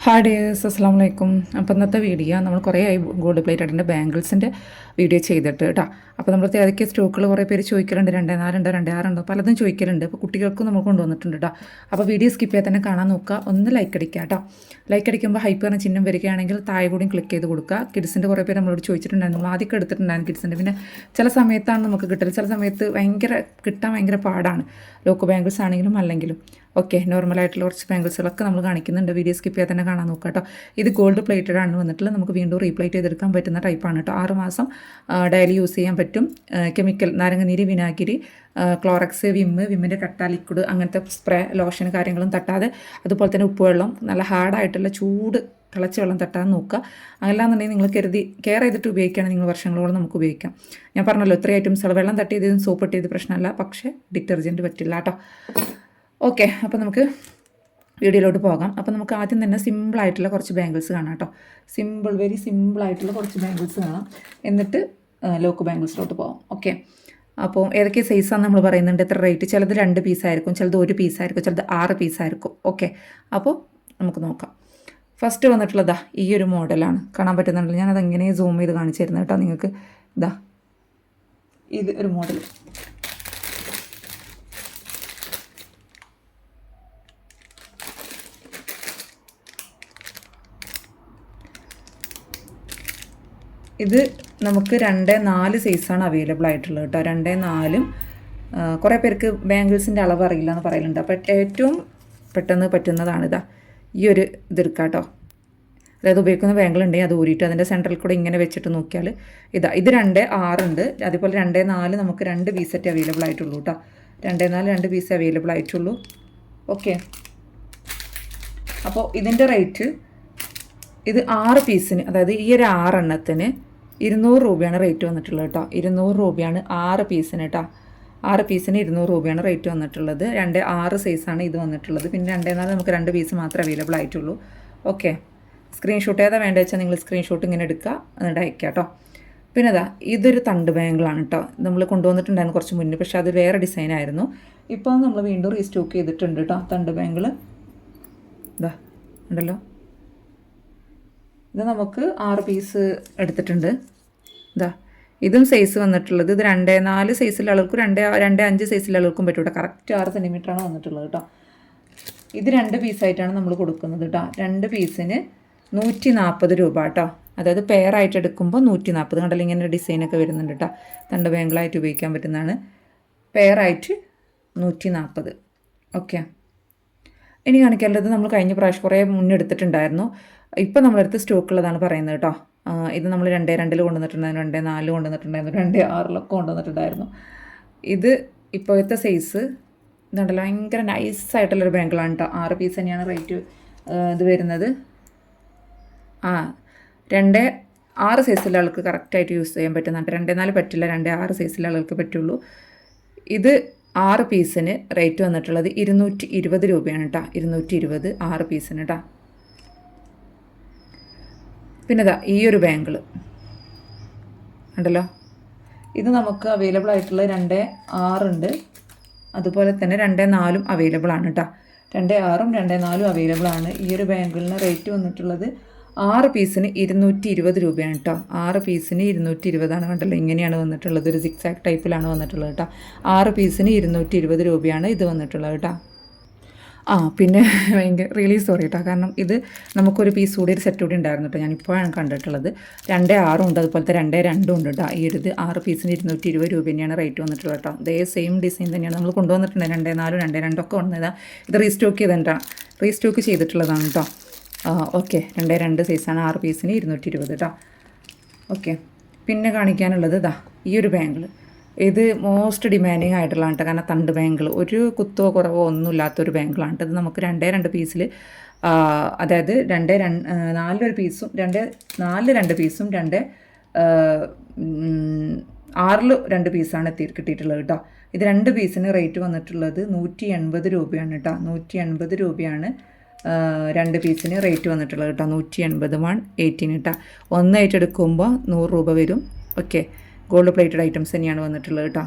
Hi dears, അസ്സാം വലൈക്കും. അപ്പോൾ ഇന്നത്തെ വീഡിയോ നമ്മൾ കുറേ ആയി ഗോൾഡ് പ്ലേറ്റഡിൻ്റെ ബാംഗിൾസിൻ്റെ വീഡിയോ ചെയ്തിട്ട് കേട്ടോ. അപ്പോൾ നമ്മൾ ഏതൊക്കെ സ്റ്റോക്കുകൾ കുറേ പേര് ചോദിക്കലുണ്ട്, 2.4 ഉണ്ടോ 2.6 ഉണ്ടോ പലതും ചോദിക്കലുണ്ട്. അപ്പോൾ കുട്ടികൾക്കും നമ്മൾ കൊണ്ടുവന്നിട്ടുണ്ട് കേട്ടോ. അപ്പോൾ വീഡിയോ സ്കിപ്പ് ചെയ്യാൻ തന്നെ കാണാൻ നോക്കുക. ഒന്ന് ലൈക്ക് അടിക്കുക കേട്ടോ. ലൈക്ക് അടിക്കുമ്പോൾ ഹൈപ്പ് പറഞ്ഞ ചിഹ്നം വരികയാണെങ്കിൽ താഴെ കൂടിയും ക്ലിക്ക് ചെയ്ത് കൊടുക്കുക. കിഡ്സിൻ്റെ കുറേ പേര് നമ്മളോട് ചോദിച്ചിട്ടുണ്ടായിരുന്നു. നമ്മൾ ആദ്യമൊക്കെ എടുത്തിട്ടുണ്ടായിരുന്നു കിഡ്സിൻ്റെ. പിന്നെ ചില സമയത്താണ് നമുക്ക് കിട്ടൽ, ചില സമയത്ത് കിട്ടാൻ ഭയങ്കര പാടാണ്. ലോക്ക് ബാംഗിൾസ് ആണെങ്കിലും അല്ലെങ്കിലും ഓക്കെ. നോർമലായിട്ടുള്ള കുറച്ച് ബാംഗിൾസുകളൊക്കെ നമ്മൾ കാണിക്കുന്നുണ്ട്. വീഡിയോ സ്കിപ്പ് ചെയ്യാൻ തന്നെ കാണാൻ നോക്കുക കേട്ടോ. ഇത് ഗോൾഡ് പ്ലേറ്റഡ് ആണ് വന്നിട്ടുള്ളത്. നമുക്ക് വീണ്ടും റീപ്ലേറ്റ് ചെയ്തെടുക്കാൻ പറ്റുന്ന ടൈപ്പാണ് കേട്ടോ. 6 മാസം ഡെയിലി യൂസ് ചെയ്യാൻ പറ്റും. കെമിക്കൽ നാരങ്ങനീര്, വിനാഗിരി, ക്ലോറക്സ്, വിമ്മിൻ്റെ കട്ട, ലിക്വിഡ്, അങ്ങനത്തെ സ്പ്രേ, ലോഷൻ കാര്യങ്ങളും തട്ടാതെ, അതുപോലെ തന്നെ ഉപ്പുവെള്ളം, നല്ല ഹാർഡായിട്ടുള്ള ചൂട് തിളച്ച വെള്ളം തട്ടാൻ നോക്കുക. അല്ലാന്നുണ്ടെങ്കിൽ നിങ്ങൾ കെയർ ചെയ്തിട്ട് ഉപയോഗിക്കുകയാണെങ്കിൽ നിങ്ങൾ വർഷങ്ങളോളം നമുക്ക് ഉപയോഗിക്കാം. ഞാൻ പറഞ്ഞല്ലോ, ഇത്രയും ഐറ്റംസുകൾ വെള്ളം തട്ടിയതും സോപ്പ് ഇട്ടിയത് പ്രശ്നമല്ല, പക്ഷേ ഡിറ്റർജൻറ്റ് പറ്റില്ല കേട്ടോ. ഓക്കെ, അപ്പോൾ നമുക്ക് വീഡിയോയിലോട്ട് പോകാം. അപ്പോൾ നമുക്ക് ആദ്യം തന്നെ സിമ്പിളായിട്ടുള്ള കുറച്ച് ബാംഗിൾസ് കാണാം കേട്ടോ. വെരി സിമ്പിളായിട്ടുള്ള കുറച്ച് ബാംഗിൾസ് കാണാം. എന്നിട്ട് ലോക്ക് ബാംഗിൾസിലോട്ട് പോകാം. ഓക്കെ, അപ്പോൾ ഏതൊക്കെ സൈസാണെന്ന് നമ്മൾ പറയുന്നുണ്ട്, എത്ര റേറ്റ്. ചിലത് 2 പീസായിരിക്കും, ചിലത് 1 പീസായിരിക്കും, ചിലത് 6 പീസായിരിക്കും. ഓക്കെ, അപ്പോൾ നമുക്ക് നോക്കാം. ഫസ്റ്റ് വന്നിട്ടുള്ളതാ ഈ ഒരു മോഡലാണ്. കാണാൻ പറ്റുന്നുണ്ടല്ലോ, ഞാനത് എങ്ങനെ സൂം ചെയ്ത് കാണിച്ചു തരുന്നത് കേട്ടോ നിങ്ങൾക്ക്. ഇതാ ഇത് ഒരു മോഡൽ. ഇത് നമുക്ക് 2-4 സൈസാണ് അവൈലബിൾ ആയിട്ടുള്ളത് കേട്ടോ. 2-4. കുറേ പേർക്ക് ബാംഗിൾസിൻ്റെ അളവ് അറിയില്ല എന്ന് പറയലുണ്ട്. അപ്പോൾ ഏറ്റവും പെട്ടെന്ന് പറ്റുന്നതാണിതാ ഈ ഒരു ഇതെടുക്കുക കേട്ടോ. അതായത് ഉപയോഗിക്കുന്ന ബാംഗിൾ ഉണ്ടെങ്കിൽ അത് ഊരിയിട്ട് അതിൻ്റെ സെൻറ്ററിൽ കൂടെ ഇങ്ങനെ വെച്ചിട്ട് നോക്കിയാൽ ഇത് 2.6 ഉണ്ട്. അതേപോലെ 2.4 നമുക്ക് 2 പീസറ്റ് അവൈലബിൾ ആയിട്ടുള്ളൂ കേട്ടോ. 2.4 2 പീസ് അവൈലബിൾ ആയിട്ടുള്ളൂ. ഓക്കെ, അപ്പോൾ ഇതിൻ്റെ റേറ്റ്, ഇത് 6 പീസിന്, അതായത് ഈ ഒരു 6 എണ്ണത്തിന് 200 രൂപയാണ് റേറ്റ് വന്നിട്ടുള്ളത് കേട്ടോ. 200 രൂപയാണ് 6 പീസിന് കേട്ടോ. 6 പീസിന് 200 രൂപയാണ് റേറ്റ് വന്നിട്ടുള്ളത്. 2.6 സൈസാണ് ഇത് വന്നിട്ടുള്ളത്. പിന്നെ 2.4 നമുക്ക് 2 പീസ് മാത്രമേ അവൈലബിൾ ആയിട്ടുള്ളൂ. ഓക്കെ, സ്ക്രീൻഷോട്ട് ഏതാ വേണ്ടത് വെച്ചാൽ നിങ്ങൾ സ്ക്രീൻഷോട്ട് ഇങ്ങനെ എടുക്കുക, എന്നിട്ട് അയക്കുക കേട്ടോ. പിന്നെ ഇതൊരു തണ്ട് ബാങ്കിളാണ് കേട്ടോ. നമ്മൾ കൊണ്ടുവന്നിട്ടുണ്ടായിരുന്നു കുറച്ച് മുന്നേ, പക്ഷേ അത് വേറെ ഡിസൈനായിരുന്നു. ഇപ്പോൾ നമ്മൾ വീണ്ടും റീസ്റ്റോക്ക് ചെയ്തിട്ടുണ്ട് കേട്ടോ. തണ്ട് ബാങ്കിൾ ഇതാ ഉണ്ടല്ലോ. ഇത് നമുക്ക് 6 പീസ് എടുത്തിട്ടുണ്ട്. ഇതാ ഇതും സൈസ് വന്നിട്ടുള്ളത്, ഇത് 2.4 സൈസിലുള്ള ആൾക്കും 2.5 സൈസിലുള്ള ആൾക്കും പറ്റും കേട്ടോ. കറക്റ്റ് 6 സെൻറ്റിമീറ്ററാണ് വന്നിട്ടുള്ളത് കേട്ടോ. ഇത് 2 പീസായിട്ടാണ് നമ്മൾ കൊടുക്കുന്നത് കേട്ടോ. 2 പീസിന് 140 രൂപ കേട്ടോ. അതായത് പെയറായിട്ട് എടുക്കുമ്പോൾ 140. കണ്ടല്ലോ, ഇങ്ങനെ ഡിസൈനൊക്കെ വരുന്നുണ്ട് കേട്ടോ. തണ്ട് ബാങ്കിളായിട്ട് ഉപയോഗിക്കാൻ പറ്റുന്നതാണ്. പെയറായിട്ട് 140. ഓക്കെ, ഇനി കാണിക്കാനുള്ളത് നമ്മൾ കഴിഞ്ഞ പ്രാവശ്യം കുറേ മുന്നെടുത്തിട്ടുണ്ടായിരുന്നു. ഇപ്പം നമ്മളെടുത്ത് സ്റ്റോക്കുള്ളതാണ് പറയുന്നത് കേട്ടോ. ഇത് നമ്മൾ 2.2 കൊണ്ടുവന്നിട്ടുണ്ടായിരുന്നു, 2.4 കൊണ്ടുവന്നിട്ടുണ്ടായിരുന്നു, 2.6 കൊണ്ടുവന്നിട്ടുണ്ടായിരുന്നു. ഇത് ഇപ്പോഴത്തെ സൈസ് ഇതുണ്ടല്ലോ, ഭയങ്കര നൈസായിട്ടുള്ളൊരു ബാങ്കിളാണ് കേട്ടോ. 6 പീസ് തന്നെയാണ് റേറ്റ് ഇത് വരുന്നത്. 2.6 സൈസിലുള്ള ആൾക്ക് കറക്റ്റായിട്ട് യൂസ് ചെയ്യാൻ പറ്റുന്നുണ്ട്. 2.4 പറ്റില്ല, 2.6 സൈസിലുള്ള ആൾക്ക് പറ്റുള്ളൂ. ഇത് 6 പീസിന് റേറ്റ് വന്നിട്ടുള്ളത് 220 രൂപയാണ് കേട്ടോ. 220 6 പീസിന് കേട്ടോ. പിന്നെ ഈ ഒരു ബാങ്കിൾ ഉണ്ടല്ലോ, ഇത് നമുക്ക് അവൈലബിൾ ആയിട്ടുള്ള 2.6 ഉണ്ട്. അതുപോലെ തന്നെ 2.4 അവൈലബിൾ ആണ് കേട്ടോ. 2.6 2.4 അവൈലബിൾ ആണ്. ഈ ഒരു ബാങ്കിളിന് റേറ്റ് വന്നിട്ടുള്ളത് 6 പീസിന് 220 രൂപയാണ് കേട്ടോ. 6 പീസിന് 220 കണ്ടല്ലോ. ഇങ്ങനെയാണ് വന്നിട്ടുള്ളത്, ഒരു സിക്സാക് ടൈപ്പിലാണ് വന്നിട്ടുള്ളത് കേട്ടോ. 6 പീസിന് 220 രൂപയാണ് ഇത് വന്നിട്ടുള്ളത് കേട്ടോ. പിന്നെ ഭയങ്കര റിയലി സോറി കേട്ടോ, കാരണം ഇത് നമുക്കൊരു പീസ് കൂടി, ഒരു സെറ്റ് കൂടി ഉണ്ടായിരുന്നു കേട്ടോ. ഞാനിപ്പോഴാണ് കണ്ടിട്ടുള്ളത്. 2.6 ഉണ്ട്, അതുപോലത്തെ 2.2 ഉണ്ട് കേട്ടോ. ഈ ഒരു 6 പീസിന് 220 രൂപ തന്നെയാണ് റേറ്റ് വന്നിട്ടുള്ളത് കേട്ടോ. അതേ സെയിം ഡിസൈൻ തന്നെയാണ് നമ്മൾ കൊണ്ടുവന്നിട്ടുണ്ട്. 2.4 2.2 ഒക്കെ വന്നതാണ്. ഇത് റീസ്റ്റോക്ക് ചെയ്തിട്ടുള്ളതാണ് കേട്ടോ. ഓക്കെ, 2.2 സൈസാണ്. 6 പീസിന് 220 കേട്ടോ. ഓക്കെ, പിന്നെ കാണിക്കാനുള്ളത് ഈ ഒരു ബാങ്കിൾ. ഇത് മോസ്റ്റ് ഡിമാൻഡിങ് ആയിട്ടുള്ളതാണ് കേട്ടോ. കാരണം തണ്ട് ബാങ്കിൾ ഒരു കുത്തോ കുറവോ ഒന്നും ഇല്ലാത്തൊരു ബാങ്കിളാണ് കേട്ടോ. ഇത് നമുക്ക് 2 പീസിൽ, അതായത് 4 പീസും 2 പീസും 6 2 പീസാണ് കിട്ടിയിട്ടുള്ളത് കേട്ടോ. ഇത് 2 പീസിന് റേറ്റ് വന്നിട്ടുള്ളത് 180 രൂപയാണ് കേട്ടോ. 180 രൂപയാണ് 2 പീസിന് റേറ്റ് വന്നിട്ടുള്ളത് കേട്ടോ. 180 118 കേട്ടോ. ഒന്നായിട്ട് എടുക്കുമ്പോൾ 100 രൂപ വരും. ഓക്കെ, ഗോൾഡ് പ്ലേറ്റഡ് ഐറ്റംസ് തന്നെയാണ് വന്നിട്ടുള്ളത് കേട്ടോ.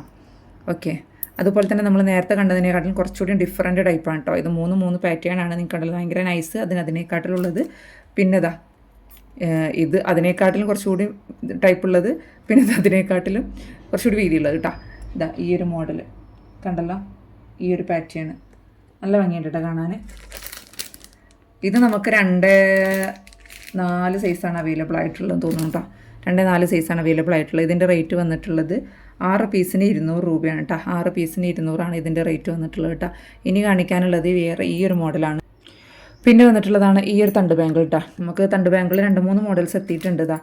ഓക്കെ, അതുപോലെ തന്നെ നമ്മൾ നേരത്തെ കണ്ടതിനെക്കാട്ടിലും കുറച്ചുകൂടി ഡിഫറൻറ്റ് ടൈപ്പാണ് കേട്ടോ. ഇത് മൂന്ന് പാറ്റേൺ ആണ് നിങ്ങൾക്ക് കണ്ടത്. ഭയങ്കര നൈസ്. അതിനേക്കാട്ടിലുള്ളത് പിന്നെ ഇതാ ഇത് അതിനേക്കാട്ടിലും കുറച്ചുകൂടി ടൈപ്പുള്ളത്, പിന്നെ ഇത് അതിനേക്കാട്ടിലും കുറച്ചുകൂടി വീതിയുള്ളത് കേട്ടോ. ഇതാ ഈ ഒരു മോഡൽ കണ്ടല്ലോ, ഈ ഒരു പാറ്റേൺ നല്ല ഭംഗിയുണ്ട് കേട്ടോ കാണാൻ. ഇത് നമുക്ക് 2-4 സൈസാണ് അവൈലബിൾ ആയിട്ടുള്ളത് തോന്നുന്നു കേട്ടോ. 2-4 സൈസാണ് അവൈലബിൾ ആയിട്ടുള്ളത്. ഇതിൻ്റെ റേറ്റ് വന്നിട്ടുള്ളത് 6 പീസിന് 200 രൂപയാണ് കേട്ടോ. 6 പീസിന് 200 ആണ് ഇതിൻ്റെ റേറ്റ് വന്നിട്ടുള്ളത് കേട്ടോ. ഇനി കാണിക്കാനുള്ളത് വേറെ ഈ ഒരു മോഡലാണ്. പിന്നെ വന്നിട്ടുള്ളതാണ് ഈ ഒരു തണ്ട് ബാങ്കിൾ കേട്ടോ. നമുക്ക് തണ്ട് ബാങ്കിൾ 2-3 മോഡൽസ് എത്തിയിട്ടുണ്ട്. ഇതാ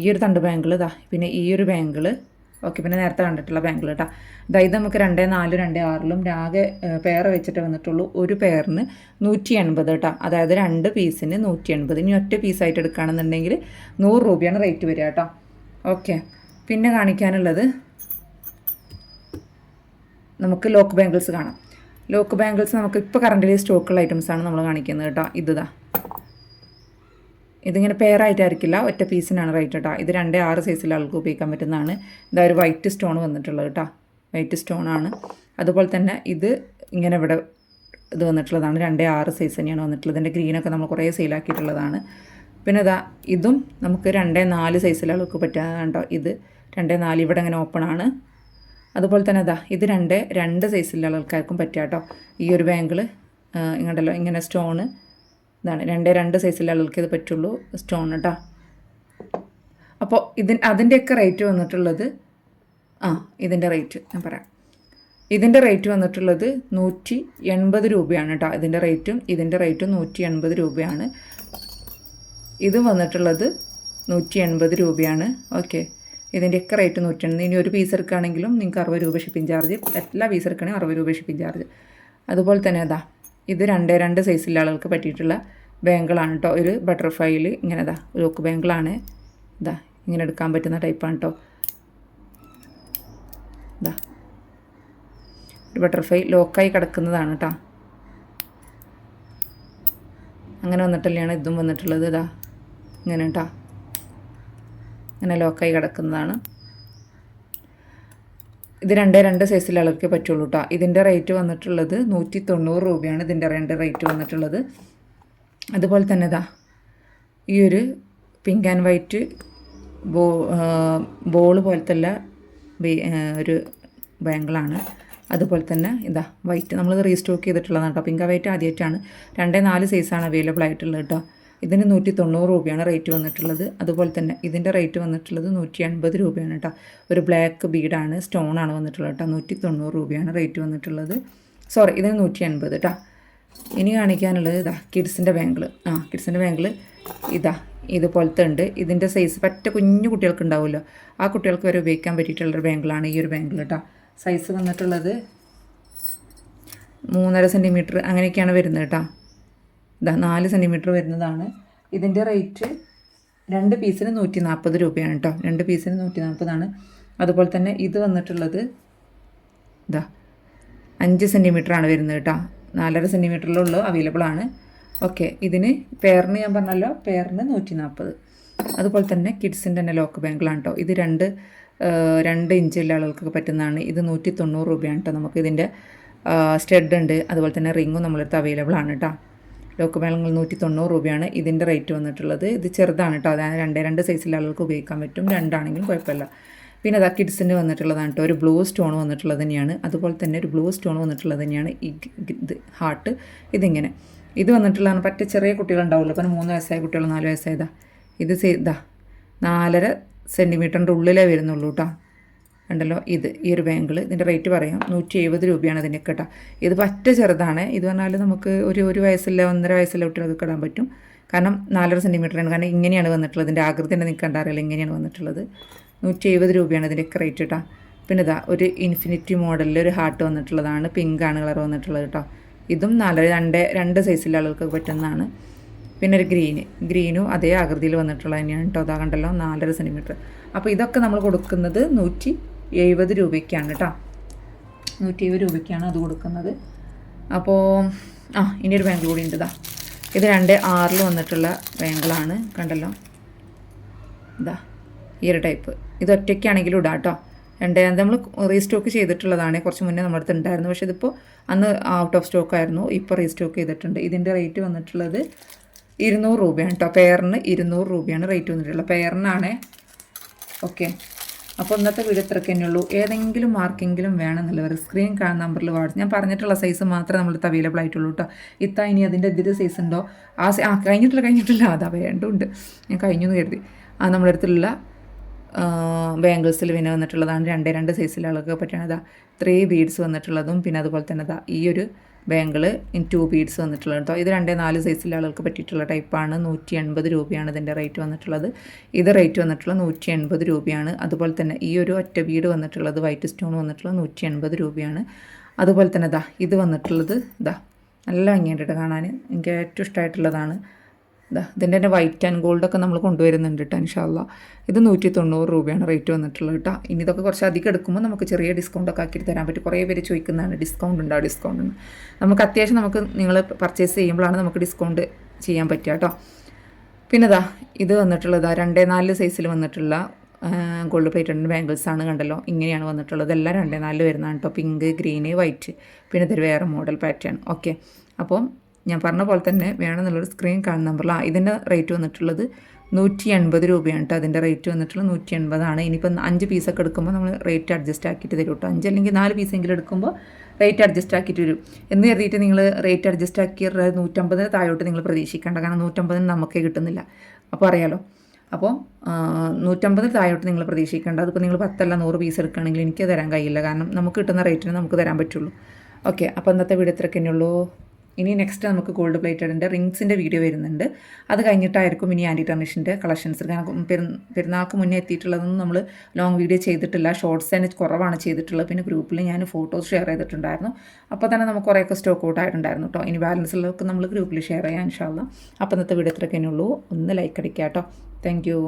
ഈ ഒരു തണ്ട് ബാങ്കിൾ, ഇതാ പിന്നെ ഈ ഒരു ബാങ്കിൾ, ഓക്കെ, പിന്നെ നേരത്തെ കണ്ടിട്ടുള്ള ബാങ്കിൾ കേട്ടോ. ഇത് നമുക്ക് 2-4, 2-6ലും ആകെ പെയർ വെച്ചിട്ട് വന്നിട്ടുള്ളൂ. ഒരു പെയറിന് 180 കേട്ടോ. അതായത് 2 പീസിന് 180. ഇനി ഒറ്റ പീസായിട്ട് എടുക്കുകയാണെന്നുണ്ടെങ്കിൽ 100 രൂപയാണ് റേറ്റ് വരിക കേട്ടോ. ഓക്കെ, പിന്നെ കാണിക്കാനുള്ളത് നമുക്ക് ലോക്ക് ബാങ്കിൾസ് കാണാം. ലോക്ക് ബാങ്കിൾസ് നമുക്ക് ഇപ്പോൾ കറണ്ടിൽ സ്റ്റോക്കുള്ള ഐറ്റംസാണ് നമ്മൾ കാണിക്കുന്നത് കേട്ടോ. ഇതിങ്ങനെ പെയറായിട്ടായിരിക്കില്ല, ഒറ്റ പീസിനാണ് റേറ്റ് കേട്ടോ. ഇത് 2-6 സൈസിൽ ആൾക്ക് ഉപയോഗിക്കാൻ പറ്റുന്നതാണ്. ഇതാ ഒരു വൈറ്റ് സ്റ്റോൺ വന്നിട്ടുള്ളത് കേട്ടോ. വൈറ്റ് സ്റ്റോണാണ്. അതുപോലെ തന്നെ ഇത് ഇങ്ങനെ ഇവിടെ ഇത് വന്നിട്ടുള്ളതാണ്. 2-6 സൈസ് തന്നെയാണ് വന്നിട്ടുള്ളത്. ഇതിൻ്റെ ഗ്രീനൊക്കെ നമ്മൾ കുറേ സെയിലാക്കിയിട്ടുള്ളതാണ്. പിന്നെ ഇതാ ഇതും നമുക്ക് 2-4 സൈസിൽ ആൾക്ക് പറ്റാതാണ് കേട്ടോ. ഇത് 2-4 ഇവിടെ ഇങ്ങനെ ഓപ്പൺ ആണ്. അതുപോലെ തന്നെ ഇതാ ഇത് 2 സൈസിലുള്ള ആൾക്കാർക്കും പറ്റുക കേട്ടോ. ഈ ഒരു ബാങ്കിൾ ഇങ്ങോട്ടല്ലോ ഇങ്ങനെ സ്റ്റോണ് ഇതാണ്. 2 സൈസിലുള്ള ആൾക്ക് ഇത് പറ്റുള്ളൂ സ്റ്റോൺ കേട്ടോ. അപ്പോൾ അതിൻ്റെയൊക്കെ റേറ്റ് വന്നിട്ടുള്ളത് ഇതിൻ്റെ റേറ്റ് ഞാൻ പറയാം. ഇതിൻ്റെ റേറ്റ് വന്നിട്ടുള്ളത് 180 രൂപയാണ് കേട്ടോ. ഇതിൻ്റെ റേറ്റും 180 രൂപയാണ്. ഇത് വന്നിട്ടുള്ളത് 180 രൂപയാണ്. ഓക്കെ, ഇതിൻ്റെയൊക്കെ റേറ്റ് 180. ഇനി ഒരു പീസ് എടുക്കുകയാണെങ്കിലും നിങ്ങൾക്ക് 60 രൂപ ഷിപ്പിംഗ് ചാർജ്. എല്ലാ പീസ് എടുക്കുകയാണെങ്കിൽ 60 രൂപ ഷിപ്പിംഗ് ചാർജ്. അതുപോലെ തന്നെ ഇത് 2 സൈസിലുള്ള ആളുകൾക്ക് പറ്റിയിട്ടുള്ള ബാങ്കിളാണ് കേട്ടോ. ഒരു ബട്ടർഫ്ലൈയിൽ ഇങ്ങനെ ലോക്ക് ബാങ്കിളാണ്. ഇങ്ങനെ എടുക്കാൻ പറ്റുന്ന ടൈപ്പാണ് കേട്ടോ. ഒരു ബട്ടർഫ്ലൈ ലോക്കായി കിടക്കുന്നതാണ് കേട്ടോ. അങ്ങനെ വന്നിട്ടല്ലാണ് ഇതും വന്നിട്ടുള്ളത്. ഇങ്ങനെ കേട്ടോ, ഇങ്ങനെ ലോക്കായി കിടക്കുന്നതാണ്. ഇത് 2 സൈസിലുള്ള ആൾക്ക് പറ്റുള്ളൂ കേട്ടോ. ഇതിൻ്റെ റേറ്റ് വന്നിട്ടുള്ളത് 190 രൂപയാണ് ഇതിൻ്റെ റേറ്റ് വന്നിട്ടുള്ളത്. അതുപോലെ തന്നെ ഈ ഒരു പിങ്ക് ആൻഡ് വൈറ്റ് ബോൾ പോലത്തെ ഒരു ബാങ്കിളാണ്. അതുപോലെ തന്നെ വൈറ്റ് നമ്മളിത് റീസ്റ്റോക്ക് ചെയ്തിട്ടുള്ളതാണ് കേട്ടോ. പിങ്ക് വൈറ്റ് ആദ്യമായിട്ടാണ്. 2-4 സൈസാണ് അവൈലബിൾ ആയിട്ടുള്ളത് കേട്ടോ. ഇതിന് 190 രൂപയാണ് റേറ്റ് വന്നിട്ടുള്ളത്. അതുപോലെ തന്നെ ഇതിൻ്റെ റേറ്റ് വന്നിട്ടുള്ളത് 180 രൂപയാണ് കേട്ടോ. ഒരു ബ്ലാക്ക് ബീഡാണ്, സ്റ്റോണാണ് വന്നിട്ടുള്ളത് കേട്ടോ. 190 രൂപയാണ് റേറ്റ് വന്നിട്ടുള്ളത്. സോറി, ഇതിന് 180 കേട്ടോ. ഇനി കാണിക്കാനുള്ളത് കിഡ്സിൻ്റെ ബാങ്കിൾ. കിഡ്സിൻ്റെ ബാങ്കിൾ ഇതുപോലത്തെ ഉണ്ട്. ഇതിൻ്റെ സൈസ് പറ്റ കുഞ്ഞു കുട്ടികൾക്ക് ഉണ്ടാവുമല്ലോ, ആ കുട്ടികൾക്ക് വരെ ഉപയോഗിക്കാൻ പറ്റിയിട്ടുള്ളൊരു ബാങ്കിളാണ് ഈ ഒരു ബാങ്കിൾ കേട്ടോ. സൈസ് വന്നിട്ടുള്ളത് 3.5 സെൻറ്റിമീറ്റർ അങ്ങനെയൊക്കെയാണ് വരുന്നത് കേട്ടോ. 4 സെൻറ്റിമീറ്റർ വരുന്നതാണ്. ഇതിൻ്റെ റേറ്റ് 2 പീസിന് 140 രൂപയാണ് കേട്ടോ. 2 പീസിന് 140 ആണ്. അതുപോലെ തന്നെ ഇത് വന്നിട്ടുള്ളത് 5 സെൻറ്റിമീറ്ററാണ് വരുന്നത് കേട്ടോ. 4.5 സെൻറ്റിമീറ്ററിലുള്ള അവൈലബിൾ ആണ്. ഓക്കെ, ഇതിന് പെയറിന് ഞാൻ പറഞ്ഞല്ലോ, പെയറിന് 140. അതുപോലെ തന്നെ കിഡ്സിൻ്റെ തന്നെ ലോക്ക് ബാങ്കിളാണ് കേട്ടോ. ഇത് 2 ഇഞ്ചുള്ള ആളുകൾക്ക് പറ്റുന്നതാണ്. ഇത് 190 രൂപയാണ് കേട്ടോ. നമുക്ക് ഇതിൻ്റെ സ്റ്റഡ് ഉണ്ട്, അതുപോലെ തന്നെ റിങ്ങും നമ്മളടുത്ത് അവൈലബിൾ ആണ് കേട്ടോ. ലോക്ക് ബാങ്കിൾ 190 രൂപയാണ് ഇതിൻ്റെ റേറ്റ് വന്നിട്ടുള്ളത്. ഇത് ചെറുതാണ് കേട്ടോ. അതായത് 2 സൈസിലുള്ള ആളുകൾക്ക് ഉപയോഗിക്കാൻ പറ്റും. 2 ആണെങ്കിലും കുഴപ്പമില്ല. പിന്നെ കിഡ്സിന് വന്നിട്ടുള്ളതാണ് കേട്ടോ. ഒരു ബ്ലൂ സ്റ്റോൺ വന്നിട്ടുള്ളത് തന്നെയാണ്. അതുപോലെ തന്നെ ഒരു ബ്ലൂ സ്റ്റോൺ വന്നിട്ടുള്ളത് തന്നെയാണ് ഇത് ഹാർട്ട്. ഇതിങ്ങനെ ഇത് വന്നിട്ടുള്ളതാണ്. പറ്റ ചെറിയ കുട്ടികളുണ്ടാവുള്ളൂ. അപ്പം 3 വയസ്സായ കുട്ടികൾ, 4 വയസ്സായതാ. ഇത് 4.5 സെൻറ്റിമീറ്ററിൻ്റെ ഉള്ളിലേ വരുന്നുള്ളൂ കേട്ടോ. ഉണ്ടല്ലോ ഈ ഒരു ബാങ്കിൾ. ഇതിൻ്റെ റേറ്റ് പറയാം 170 രൂപയാണ് ഇതിൻ്റെ കേട്ടോ. ഇത് പറ്റ ചെറുതാണ്. ഇത് പറഞ്ഞാൽ നമുക്ക് ഒരു വയസ്സില്ല 1.5 വയസ്സില്ല കുട്ടികൾക്ക് ഇടാൻ പറ്റും. കാരണം 4.5 സെൻറ്റിമീറ്ററാണ്. കാരണം ഇങ്ങനെയാണ് വന്നിട്ടുള്ളത്. ഇതിൻ്റെ ആകൃതി തന്നെ നിങ്ങൾക്ക് കണ്ടറിയില്ല, ഇങ്ങനെയാണ് വന്നിട്ടുള്ളത്. 170 രൂപയാണ് ഇതിൻ്റെയൊക്കെ റേറ്റ് കേട്ടോ. പിന്നെ ഒരു ഇൻഫിനിറ്റി മോഡലിൽ ഒരു ഹാർട്ട് വന്നിട്ടുള്ളതാണ്. പിങ്കാണ് കളർ വന്നിട്ടുള്ളത് കേട്ടോ. ഇതും 2 സൈസിലുള്ള ആളുകൾക്ക് പറ്റുന്നതാണ്. പിന്നെ ഒരു ഗ്രീനും അതേ ആകൃതിയിൽ വന്നിട്ടുള്ളത് തന്നെയാണ് കേട്ടോ. കണ്ടല്ലോ 4.5 സെൻറ്റിമീറ്റർ. അപ്പോൾ ഇതൊക്കെ നമ്മൾ കൊടുക്കുന്നത് 170 രൂപയ്ക്കാണ് കേട്ടോ. 170 രൂപയ്ക്കാണ് അത് കൊടുക്കുന്നത്. അപ്പോൾ ഇനി ഒരു ബാങ്കിൾ കൂടി ഉണ്ട്. ഇത് 2.6 വന്നിട്ടുള്ള ബാങ്കിളാണ്. കണ്ടല്ലോ ഈ ഒരു ടൈപ്പ്. ഇത് ഒറ്റയ്ക്കാണെങ്കിലും ഇടാം കേട്ടോ. നമ്മൾ റീസ്റ്റോക്ക് ചെയ്തിട്ടുള്ളതാണ്, കുറച്ച് മുന്നേ നമ്മുടെ അടുത്ത് ഉണ്ടായിരുന്നു. പക്ഷേ ഇതിപ്പോൾ അന്ന് ഔട്ട് ഓഫ് സ്റ്റോക്ക് ആയിരുന്നു, ഇപ്പോൾ റീസ്റ്റോക്ക് ചെയ്തിട്ടുണ്ട്. ഇതിൻ്റെ റേറ്റ് വന്നിട്ടുള്ളത് 200 രൂപയാണ് കേട്ടോ. പെയറിന് 200 രൂപയാണ് റേറ്റ് വന്നിട്ടുള്ളത്, പെയറിനാണ്. ഓക്കെ, അപ്പോൾ ഇന്നത്തെ വീഡിയോ ഇത്രയ്ക്ക് തന്നെയുള്ളൂ. ഏതെങ്കിലും മാർക്കെങ്കിലും വേണമെന്നുള്ളവർ സ്ക്രീൻ കാണുന്ന നമ്പറിൽ ഞാൻ പറഞ്ഞിട്ടുള്ള സൈസ് മാത്രമേ നമ്മളിത് അവൈലബിൾ ആയിട്ടുള്ളൂ കേട്ടോ. ഇനി അതിൻ്റെ ഇതിൻ്റെ സൈസ് ഉണ്ടോ? കഴിഞ്ഞിട്ടില്ല അതാ വേണ്ടുണ്ട്, ഞാൻ കഴിഞ്ഞു എന്ന് കരുതി. നമ്മുടെ അടുത്തുള്ള ബാംഗിൾസിൽ പിന്നെ വന്നിട്ടുള്ളതാണ് 2 സൈസിലെ ആൾക്ക് പറ്റുന്നത്. 3 ബീഡ്സ് വന്നിട്ടുള്ളതും പിന്നെ അതുപോലെ തന്നെ ഈ ഒരു ബാങ്കിൾ 2 ബീഡ്സ് വന്നിട്ടുള്ളത് കേട്ടോ. ഇത് 2-4 സൈസിലെ ആളുകൾക്ക് പറ്റിയിട്ടുള്ള ടൈപ്പാണ്. 180 രൂപയാണ് ഇതിൻ്റെ റേറ്റ് വന്നിട്ടുള്ളത്. ഇത് റേറ്റ് വന്നിട്ടുള്ളത് 180 രൂപയാണ്. അതുപോലെ തന്നെ ഈ ഒരു ഒറ്റ ബീഡ് വന്നിട്ടുള്ളത് വൈറ്റ് സ്റ്റോൺ വന്നിട്ടുള്ളത് 180 രൂപയാണ്. അതുപോലെ തന്നെ ഇത് വന്നിട്ടുള്ളത് നല്ല ഭംഗിയായിട്ട് കാണാൻ എനിക്ക് ഏറ്റവും ഇഷ്ടമായിട്ടുള്ളതാണ്. ഇതിൻ്റെ തന്നെ വൈറ്റ് ആൻഡ് ഗോൾഡൊക്കെ നമ്മൾ കൊണ്ടുവരുന്നുണ്ട് കേട്ടോ ഇൻഷാല്ലാ. ഇത് 190 രൂപയാണ് റേറ്റ് വന്നിട്ടുള്ളത് കേട്ടോ. ഇനി ഇതൊക്കെ കുറച്ച് അധികം എടുക്കുമ്പോൾ നമുക്ക് ചെറിയ ഡിസ്കൗണ്ടൊക്കെ ആക്കി തരാൻ പറ്റും. കുറേ പേര് ചോദിക്കുന്നതാണ് ഡിസ്കൗണ്ട് ഉണ്ടോ, ഡിസ്കൗണ്ട് ഉണ്ട്. നമുക്ക് അത്യാവശ്യം നിങ്ങൾ പർച്ചേസ് ചെയ്യുമ്പോഴാണ് നമുക്ക് ഡിസ്കൗണ്ട് ചെയ്യാൻ പറ്റുക കേട്ടോ. പിന്നെ ഇത് വന്നിട്ടുള്ളത് 2-4 സൈസിൽ വന്നിട്ടുള്ള ഗോൾഡ് പ്ലേറ്റഡ് ബാംഗിൾസാണ്. കണ്ടല്ലോ, ഇങ്ങനെയാണ് വന്നിട്ടുള്ളത്. എല്ലാം 2-4 വരുന്നതാണ് കേട്ടോ. പിങ്ക്, ഗ്രീന്, വൈറ്റ്, പിന്നെ ഇതൊരു വേറെ മോഡൽ പാറ്റേൺ. ഓക്കെ, അപ്പം ഞാൻ പറഞ്ഞ പോലെ തന്നെ വേണമെന്നുള്ളൊരു സ്ക്രീൻ കാണുന്ന നമ്പറിലാണ്. ഇതിൻ്റെ റേറ്റ് വന്നിട്ടുള്ളത് 180 രൂപയാണ് കേട്ടോ. അതിൻ്റെ റേറ്റ് വന്നിട്ടുള്ളത് 180 ഇനിയിപ്പം 5 പീസൊക്കെ എടുക്കുമ്പോൾ നമ്മൾ റേറ്റ് അഡ്ജസ്റ്റ് ആക്കിയിട്ട് തരും കേട്ടോ. 5 അല്ലെങ്കിൽ 4 പീസെങ്കിലും എടുക്കുമ്പോൾ റേറ്റ് അഡ്ജസ്റ്റ് ആക്കിയിട്ട് വരും. എന്ന് കരുതിയിട്ട് നിങ്ങൾ റേറ്റ് അഡ്ജസ്റ്റ് ആക്കി 150 താഴോട്ട് നിങ്ങൾ പ്രതീക്ഷിക്കേണ്ട, കാരണം 150 നമുക്കേ കിട്ടുന്നില്ല. അപ്പോൾ അറിയാലോ. അപ്പോൾ 150 താഴോട്ട് നിങ്ങൾ പ്രതീക്ഷിക്കേണ്ട. അതിപ്പോൾ നിങ്ങൾ 10 അല്ല 100 പീസ് എടുക്കുകയാണെങ്കിൽ എനിക്ക് തരാൻ കഴിയില്ല, കാരണം നമുക്ക് കിട്ടുന്ന റേറ്റിന് നമുക്ക് തരാൻ പറ്റുള്ളൂ. ഓക്കെ, അപ്പോൾ ഇന്നത്തെ വീഡിയോ ഇത്രയൊക്കെ തന്നെയുള്ളൂ. ഇനി നെക്സ്റ്റ് നമുക്ക് ഗോൾഡ് പ്ലേറ്റഡിൻ്റെ റിങ്സിൻ്റെ വീഡിയോ വരുന്നുണ്ട്. അത് കഴിഞ്ഞിട്ടായിരിക്കും ഇനി ആൻറ്റി ടർണിഷിൻ്റെ കളക്ഷൻസ്. കാരണം പെരുന്നാൾക്ക് മുന്നേ എത്തിയിട്ടുള്ളതൊന്നും നമ്മൾ ലോങ് വീഡിയോ ചെയ്തിട്ടില്ല, ഷോർട്സ് തന്നെ കുറവാണ് ചെയ്തിട്ടുള്ളത്. പിന്നെ ഗ്രൂപ്പിൽ ഞാൻ ഫോട്ടോസ് ഷെയർ ചെയ്തിട്ടുണ്ടായിരുന്നു. അപ്പോൾ തന്നെ നമുക്ക് കുറേയൊക്കെ സ്റ്റോക്ക് ഔട്ട് ആയിട്ടുണ്ടായിരുന്നു കേട്ടോ. ഇനി ബാലൻസുള്ളതൊക്കെ നമ്മൾ ഗ്രൂപ്പിൽ ഷെയർ ചെയ്യാം ഇൻഷാ അല്ലാ. അപ്പോൾ ഇന്നത്തെ വീഡിയോ ഇത്രയൊക്കെ തന്നെയുള്ളൂ. ഒന്ന് ലൈക്ക് അടിക്കുക കേട്ടോ. Thank you.